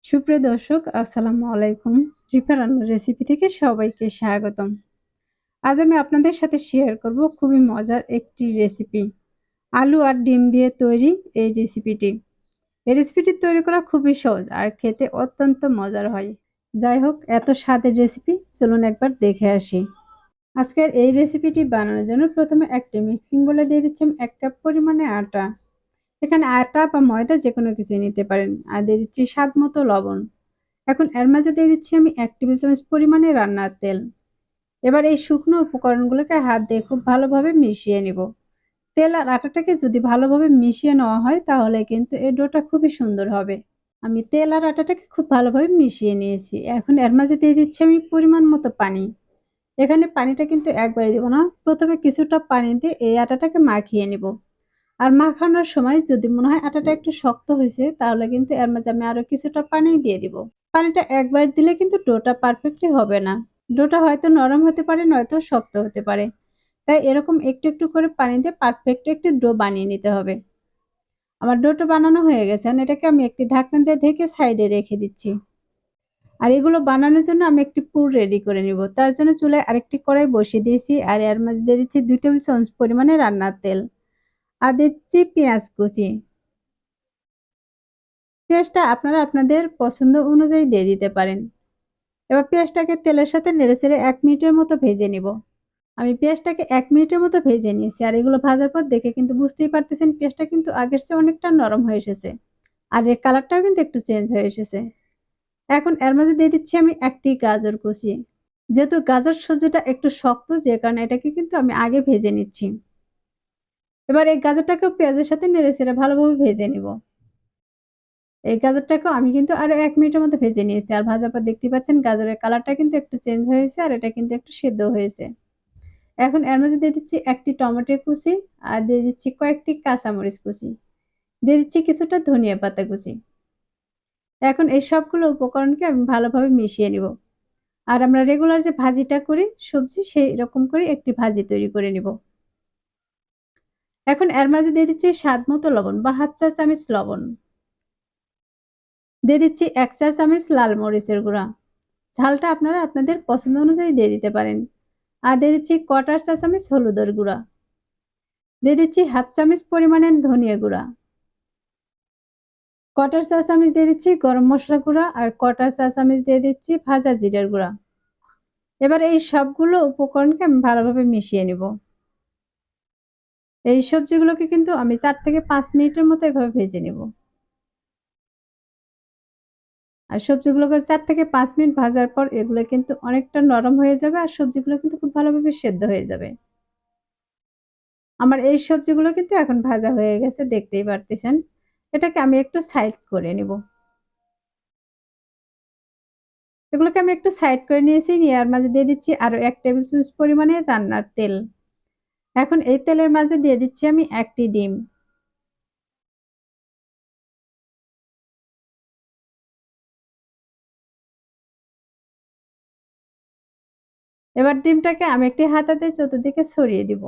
সুপ্রিয় দর্শক, আসসালামু আলাইকুম। রিফা রান্নার রেসিপি থেকে সবাইকে স্বাগতম। আজ আমি আপনাদের সাথে শেয়ার করব খুবই মজার একটি রেসিপি। আলু আর ডিম দিয়ে তৈরি এই রেসিপিটি। এই রেসিপিটি তৈরি করা খুবই সহজ আর খেতে অত্যন্ত মজার হয়। যাই হোক, এত স্বাদের রেসিপি, চলুন একবার দেখে আসি। আজকের এই রেসিপিটি বানানোর জন্য প্রথমে একটি মিক্সিং বোলে দিয়ে দিচ্ছি আমি ১ কাপ পরিমাণে আটা। এখানে আটা বা ময়দা যেকোনো কিছুই নিতে পারেন। আর দিয়ে দিচ্ছি স্বাদ মতো লবণ। এখন এর মাঝে দিয়ে দিচ্ছি আমি ১ টেবিল চামচ পরিমাণে রান্নার তেল। এবার এই শুকনো উপকরণগুলোকে হাত দিয়ে খুব ভালোভাবে মিশিয়ে নিব। তেল আর আটাটাকে যদি ভালোভাবে মিশিয়ে নেওয়া হয় তাহলে কিন্তু এই ডোটা খুবই সুন্দর হবে। আমি তেল আর আটাটাকে খুব ভালোভাবে মিশিয়ে নিয়েছি। এখন এর মাঝে দিয়ে দিচ্ছি আমি পরিমাণ মতো পানি। এখানে পানিটা কিন্তু একবারে দিব না। প্রথমে কিছুটা পানি দিয়ে এই আটাটাকে মাখিয়ে নিব। আর মাখানোর সময় যদি মনে হয় আটাটা একটু শক্ত হয়েছে তাহলে কিন্তু এর মাঝে আমি আরো কিছুটা পানি দিয়ে দিব। পানিটা একবার দিলে কিন্তু ডোটা পারফেক্টলি হবে না। ডোটা হয়তো নরম হতে পারে, নয়তো শক্ত হতে পারে। তাই এরকম একটু একটু করে পানি দিয়ে পারফেক্ট একটি ডো বানিয়ে নিতে হবে। আমার ডোটা বানানো হয়ে গেছে। এখন এটাকে আমি একটি ঢাকনা দিয়ে ঢেকে সাইডে রেখে দিচ্ছি। আর এগুলো বানানোর জন্য আমি একটি পুর রেডি করে নিব। তার জন্য চুলায় আরেকটি কড়াই বসিয়ে দিয়েছি আর এর মধ্যে দিয়ে দিচ্ছি ২ টেবিল চামচ পরিমাণে রান্নার তেল। আর দিচ্ছি পেঁয়াজ কুচি। পেঁয়াজটা আপনারা আপনাদের পছন্দ অনুযায়ী দিয়ে দিতে পারেন। এবার পেঁয়াজটাকে তেলের সাথে নেড়েচেড়ে ১ মিনিটের মতো ভেজে নিব। আমি পেঁয়াজটাকে ১ মিনিটের মতো ভেজে নিয়েছি। আর এগুলো ভাজার পর দেখে কিন্তু বুঝতেই পারতেছেন পেঁয়াজটা কিন্তু আগের চেয়ে অনেকটা নরম হয়ে এসেছে। আর এর কালারটাও কিন্তু একটু চেঞ্জ হয়ে এসেছে। এখন এর মাঝে দিয়ে দিচ্ছি আমি ১ টি গাজর কুচি। যেহেতু গাজর সবজিটা একটু শক্ত যে কারণে এটাকে কিন্তু আমি আগে ভেজে নিচ্ছি। এবার এই গাজরটাকেও পেঁয়াজের সাথে নেড়েচেড়ে ভালোভাবে ভেজে নিব। এই গাজরটাকেও আমি কিন্তু আরো ১ মিনিটের মতো ভেজে নিয়েছি। আর ভাজার পর দেখতেই পাচ্ছেন গাজরের কালারটা কিন্তু একটু চেঞ্জ হয়েছে আর এটা কিন্তু একটু সেদ্ধ হয়েছে। এখন এর মাঝে দিয়ে দিচ্ছি ১ টি টমেটো কুচি আর দিয়ে দিচ্ছি কয়েকটি কাঁচামরিচ কুচি। দিয়ে দিচ্ছি কিছুটা ধনিয়া পাতা কুচি। এখন এই সবগুলো উপকরণকে আমি ভালোভাবে মিশিয়ে নিব। আর আমরা রেগুলার যে ভাজিটা করি সবজি সেই রকম করে একটি ভাজি তৈরি করে নিব। এখন এর মাঝে দিয়ে দিচ্ছি স্বাদ মতো লবণ বা ১/২ চা চামচ লবণ। দিয়ে দিচ্ছি ১ চা চামচ লাল মরিচের গুঁড়া। ঝালটা আপনারা আপনাদের পছন্দ অনুযায়ী দিয়ে দিতে পারেন। আর দিয়ে দিচ্ছি ১/৪ চা চামচ হলুদের গুঁড়া। দিয়ে দিচ্ছি ১/২ চামচ পরিমাণে ধনিয়া গুঁড়া। ১/৪ চা চামচ দিয়ে দিচ্ছি গরম মসলা গুঁড়া আর ১/৪ চা চামচ দিয়ে দিচ্ছি ভাজা জিরার গুঁড়া। এবার এই সবগুলো উপকরণকে আমি ভালোভাবে মিশিয়ে নিব। এই সবজিগুলোকে কিন্তু আমি ৪ থেকে ৫ মিনিটের মতো এভাবে ভেজে নিব। আর সবজিগুলোকে ৪ থেকে ৫ মিনিট ভাজার পর এগুলো কিন্তু অনেকটা নরম হয়ে যাবে আর সবজিগুলো কিন্তু খুব ভালোভাবে সেদ্ধ হয়ে যাবে। আমার এই সবজিগুলো কিন্তু এখন ভাজা হয়ে গেছে দেখতেই পারতেছেন। এটাকে আমি একটু সাইড করে নিব। এগুলোকে আমি একটু সাইড করে নিয়েছি, নিয়ে এর মাঝে দিয়ে দিচ্ছি আরো ১ টেবিল চামচ পরিমাণে রান্নার তেল। এখন এই তেলের মাঝে দিয়ে দিচ্ছি আমি ১ টি ডিম। এবার ডিমটাকে আমি একটি হাতাতে চতুর্দিকে ছড়িয়ে দিব।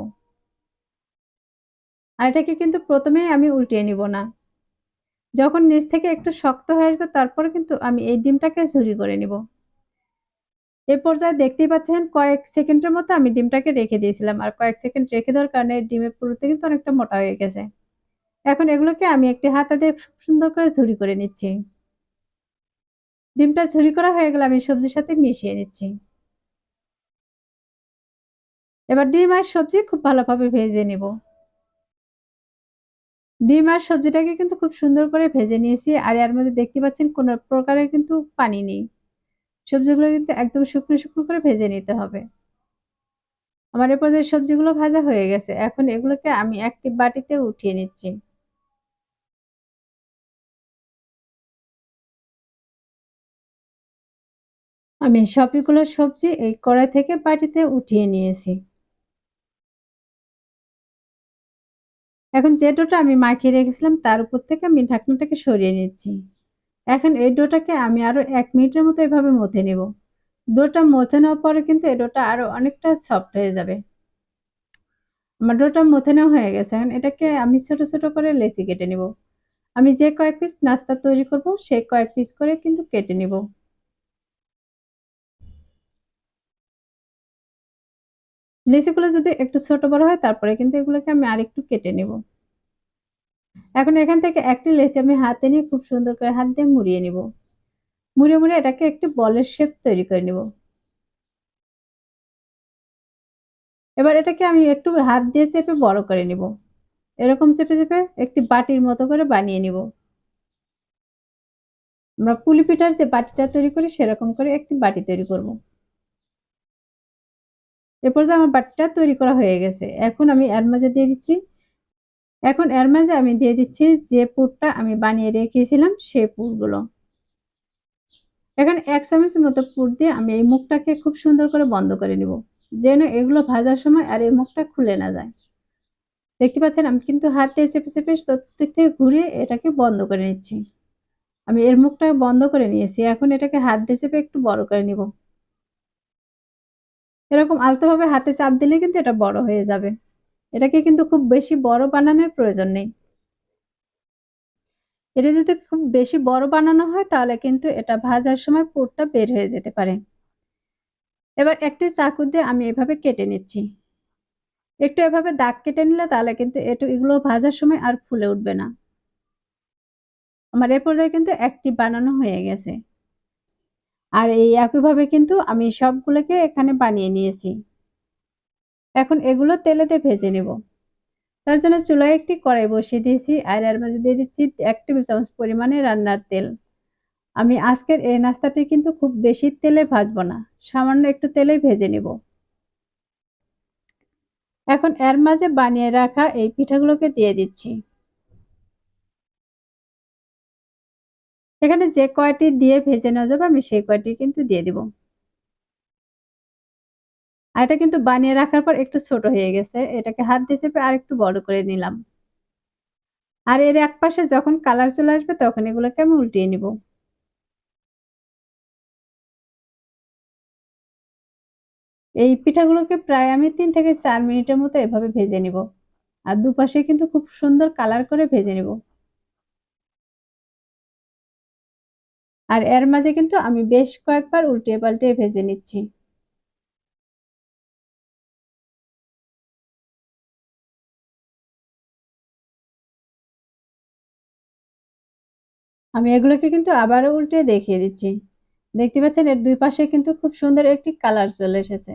আর এটাকে কিন্তু প্রথমেই আমি উল্টিয়ে নিব না। যখন নিচ থেকে একটু শক্ত হয়ে আসবে তারপরে কিন্তু আমি এই ডিমটাকে ঝুরি করে নিব। এ পর্যায়ে দেখতেই পাচ্ছেন কয়েক সেকেন্ডের মতো আমি ডিমটাকে রেখে দিয়েছিলাম। আর কয়েক সেকেন্ড রেখে দেওয়ার কারণে ডিমের পুরোটা কিন্তু অনেকটা মোটা হয়ে গেছে। এখন এগুলোকে আমি একটি হাতা দিয়ে খুব সুন্দর করে ঝুরি করে নিচ্ছি। ডিমটা ঝুরি করা হয়ে গেলে আমি সবজির সাথে মিশিয়ে নিচ্ছি। এবার ডিম আর সবজি খুব ভালোভাবে ভেজে নিব। ডিম আর সবজিটাকে কিন্তু খুব সুন্দর করে ভেজে নিয়েছি। আর এর মধ্যে দেখতে পাচ্ছেন কোন প্রকারের কিন্তু পানি নেই। সবজিগুলো কিন্তু একদম শুকনো, শুকনো করে ভেজে নিতে হবে। আমার এ পর্যায়ে সবজিগুলো ভাজা হয়ে গেছে। এখন এগুলোকে আমি একটি বাটিতে উঠিয়ে নিচ্ছি। আমি সবগুলো সবজি এই কড়াই থেকে বাটিতে উঠিয়ে নিয়েছি। এখন যে ডোটা আমি মাখিয়ে রেখেছিলাম তার উপর থেকে আমি ঢাকনাটাকে সরিয়ে নিচ্ছি। এখন এই ডোটাকে আমি আরো ১ মিনিটের মতো এভাবে মথে নেব। ডোটা মথে নেওয়ার পরে কিন্তু এই ডোটা আরো অনেকটা সফট হয়ে যাবে। আমার ডোটা মথে নেওয়া হয়ে গেছে। এখন এটাকে আমি ছোট, ছোট করে লেচি কেটে নিব। আমি যে কয়েক পিস নাস্তা তৈরি করব সেই কয়েক পিস করে কিন্তু কেটে নিব। লিচিগুলো যদি একটু ছোট বড় হয় তারপরে কিন্তু এগুলোকে আমি আরেকটু কেটে নিব। এখন এখান থেকে একটি লেচি আমি হাতে নিয়ে খুব সুন্দর করে হাত দিয়ে মুড়িয়ে নিব। মুড়িয়ে এটাকে একটি বলের শেপ তৈরি করে নিব। এবার এটাকে আমি একটু হাত দিয়ে চেপে বড় করে নিব। এরকম চেপে একটি বাটির মতো করে বানিয়ে নিব। আমরা পুলি পিঠার যে বাটিটা তৈরি করি সেরকম করে একটি বাটি তৈরি করব। এ পর্যায়ে আমার বাটিটা তৈরি করা হয়ে গেছে। এখন এর মাঝে আমি দিয়ে দিচ্ছি যে পুরটা আমি বানিয়ে রেখেছিলাম সেই পুরগুলো। এখানে ১ চামচের মতো পুর দিয়ে আমি এই মুখটাকে খুব সুন্দর করে বন্ধ করে নিব। যেন এগুলো ভাজার সময় আর এই মুখটা খুলে না যায়। দেখতে পাচ্ছেন আমি কিন্তু হাত দিয়ে চেপে চতুর্দিক থেকে ঘুরিয়ে এটাকে বন্ধ করে নিচ্ছি। আমি এর মুখটা বন্ধ করে নিয়েছি। এখন এটাকে হাত দিয়ে চেপে একটু বড় করে নিব। এরকম আলতোভাবে হাতে চাপ দিলে কিন্তু এটা বড় হয়ে যাবে। এটাকে কিন্তু খুব বেশি বড় বানানোর প্রয়োজন নেই। এটা যদি খুব বেশি বড় বানানো হয় তাহলে কিন্তু এটা ভাজার সময় পুরটা বের হয়ে যেতে পারে। এবার একটি চাকু দিয়ে আমি এভাবে কেটে নিচ্ছি। একটু এভাবে দাগ কেটে নিলে তাহলে কিন্তু এগুলো ভাজার সময় আর ফুলে উঠবে না। আমার এ পর্যায়ে কিন্তু একটি বানানো হয়ে গেছে। আর এই একইভাবে কিন্তু আমি সবগুলোকে এখানে বানিয়ে নিয়েছি। এখন এগুলো তেলেতে ভেজে নেব। তার জন্য চুলায় একটি কড়াই বসিয়ে দিয়েছি আর এর মধ্যে দিয়ে দিচ্ছি ১ টেবিল চামচ পরিমাণে রান্নার তেল। আমি আজকের এই নাস্তাটি কিন্তু খুব বেশি তেলে ভাজবো না। সামান্য একটু তেলেই ভেজে নেব। এখন এর মাঝে বানিয়ে রাখা এই পিঠাগুলোকে দিয়ে দিচ্ছি। এখানে যে কয়টি দিয়ে ভেজে নেওয়া যাবে আমি সেই কয়টি কিন্তু দিয়ে দিব। আর এটা কিন্তু বানিয়ে রাখার পর একটু ছোট হয়ে গেছে। এটাকে হাত দিয়ে চেপে আরেকটু বড় করে নিলাম। আর এর একপাশে যখন কালার চলে আসবে তখন এগুলোকে আমি উল্টিয়ে নিব। এই পিঠাগুলোকে প্রায় আমি ৩ থেকে ৪ মিনিটের মতো এভাবে ভেজে নিব। আর দুপাশে কিন্তু খুব সুন্দর কালার করে ভেজে নিব। আর এর মাঝে কিন্তু আমি বেশ কয়েকবার উল্টিয়ে পাল্টিয়ে ভেজে নিচ্ছি। আমি এগুলোকে কিন্তু আবারও উল্টে দেখিয়ে দিচ্ছি। দেখতে পাচ্ছেন এর ২ পাশে কিন্তু খুব সুন্দর একটি কালার চলে এসেছে।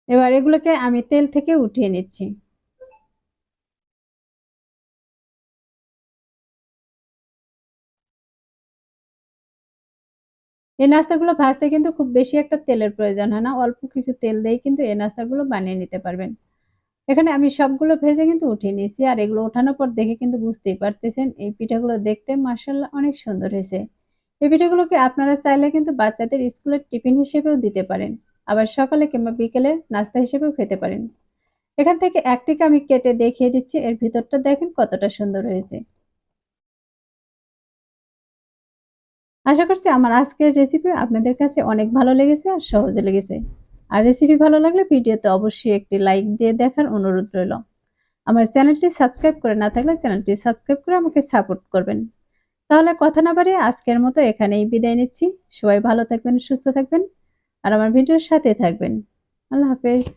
এবার এগুলোকে আমি তেল থেকে উঠিয়ে নিচ্ছি। এই নাস্তাগুলো ভাজতে কিন্তু খুব বেশি একটা তেলের প্রয়োজন হয় না। অল্প কিছু তেল দিয়েই কিন্তু এই নাস্তাগুলো বানিয়ে নিতে পারবেন। এখানে আমি সবগুলো ভেজে কিন্তু উঠিয়ে নিয়েছি। আর এগুলো ওঠানোর পর দেখে কিন্তু বুঝতেই পারতেছেন এই পিঠাগুলো দেখতে মাশাআল্লাহ অনেক সুন্দর হয়েছে। এই পিঠাগুলোকে আপনারা চাইলে কিন্তু বাচ্চাদের স্কুলের টিফিন হিসেবেও দিতে পারেন। আবার সকালে কিংবা বিকেলে নাস্তা হিসেবেও খেতে পারেন। এখান থেকে একটিকে আমি কেটে দেখিয়ে দিচ্ছি এর ভিতরটা দেখেন কতটা সুন্দর হয়েছে। আশা করছি আমার আজকের রেসিপি আপনাদের কাছে অনেক ভালো লেগেছে আর সহজে লেগেছে। আর রেসিপি ভালো লাগলে ভিডিওতে অবশ্যই একটি লাইক দিয়ে দেখার অনুরোধ রইল। আমার চ্যানেলটি সাবস্ক্রাইব করে না থাকলে চ্যানেলটি সাবস্ক্রাইব করে আমাকে সাপোর্ট করবেন। তাহলে কথা না বাড়িয়ে আজকের মতো এখানেই বিদায় নিচ্ছি। সবাই ভালো থাকবেন, সুস্থ থাকবেন আর আমার ভিডিওর সাথে থাকবেন। আল্লাহ হাফেজ।